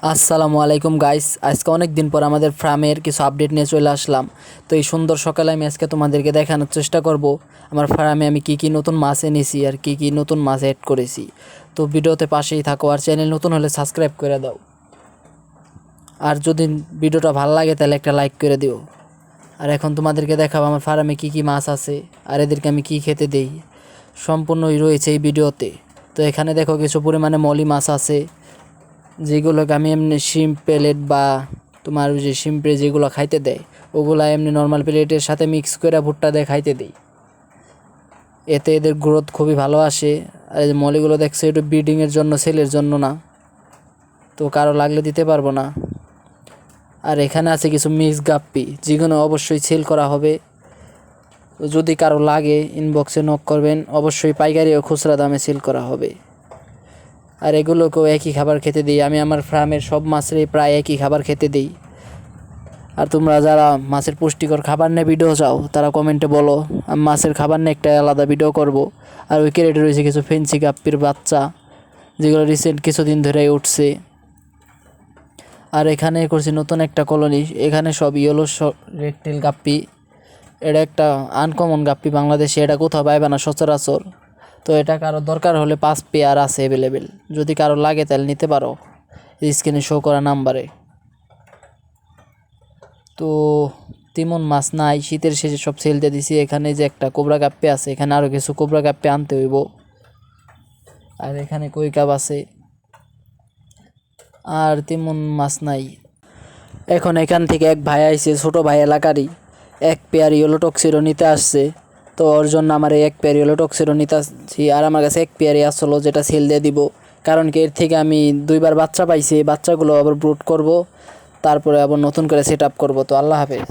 আসসালামু আলাইকুম গাইস, আজকে অনেক দিন পর আমাদের ফার্মের কিছু আপডেট নিয়ে চলে আসলাম। তো এই সুন্দর সকালে আমি আজকে তোমাদেরকে দেখানোর চেষ্টা করব আমার ফার্মে আমি কি কি নতুন মাছ এনেছি আর কি কি নতুন মাছ অ্যাড করেছি। তো ভিডিওতে পাশেই থাকো, আর চ্যানেল নতুন হলে সাবস্ক্রাইব করে দাও, আর যদি ভিডিওটা ভালো লাগে তাহলে একটা লাইক করে দিও। আর এখন তোমাদেরকে দেখাবো আমার ফার্মে কি কি মাছ আছে আর এদেরকে আমি কি খেতে দেই, সম্পূর্ণই রয়েছে এই ভিডিওতে। তো এখানে দেখো কিছু পরিমাণে মলি মাছ আছে, যেগুলোকে আমি এমনি শিম প্লেট বা তোমার ওই যে শিম্পে যেগুলো খাইতে দেয় ওগুলো এমনি নর্মাল প্লেটের সাথে মিক্স করে ভুট্টা দিয়ে খাইতে দিই। এতে এদের গ্রোথ খুবই ভালো আসে। আর এই যে মলিগুলো দেখছো, একটু ব্রিডিংয়ের জন্য, সেলের জন্য না, তো কারো লাগলে দিতে পারবো না। আর এখানে আছে কিছু মিক্স গাপ্পি, যেগুলো অবশ্যই সেল করা হবে। যদি কারো লাগে ইনবক্সে নক করবেন, অবশ্যই পাইকারি ও খুচরা দামে সেল করা হবে। আর এগুলোকেও একই খাবার খেতে দিই, আমি আমার ফার্মের সব মাছেরই প্রায় একই খাবার খেতে দিই। আর তোমরা যারা মাছের পুষ্টিকর খাবার নিয়ে ভিডিও চাও তারা কমেন্টে বলো, আমি মাছের খাবার নিয়ে একটা আলাদা ভিডিও করব। আর ওই ক্যারেটে রয়েছে কিছু ফেন্সি গাপ্পির বাচ্চা, যেগুলো রিসেন্ট কিছুদিন ধরেই উঠছে। আর এখানে করছি নতুন একটা কলোনি, এখানে সব ইয়েলো রেডটেল গাপ্পি। এটা একটা আনকমন গাপ্পি, বাংলাদেশে এটা কোথাও পাইবে না সচরাচর। তো এটা কারো দরকার হলে 5 পেয়ার আছে অ্যাভেলেবেল, যদি কারো লাগে তাহলে নিতে পারো স্ক্রিনে শো করা নাম্বারে। তো তেমন মাছ নাই, শীতের শেষে সব সেল দিয়ে দিছি। এখানে যে একটা কোবরা গাপ্পি আছে, এখানে আরও কিছু কোবরা গাপ্পি আনতে হইব। আর এখানে কই কাপ আছে, আর তেমন মাছ নাই। এখন এখান থেকে এক ভাই আইছে, ছোট ভাই এলাকারই, এক পেয়ার ইয়েলো টক্সিরো নিতে আসছে। তো ওর জন্য আমার এই এক পেয়ার ইয়েলো টক্সিরো নিতে আসছি। আর আমার কাছে এক পেয়ারই আসলো, যেটা সেল দিয়ে দিব। কারণ কি, এর থেকে আমি 2বার বাচ্চা পাইছি, এই বাচ্চাগুলো আবার ব্রুড করব, তারপরে আবার নতুন করে সেট আপ করবো। তো আল্লাহ হাফেজ।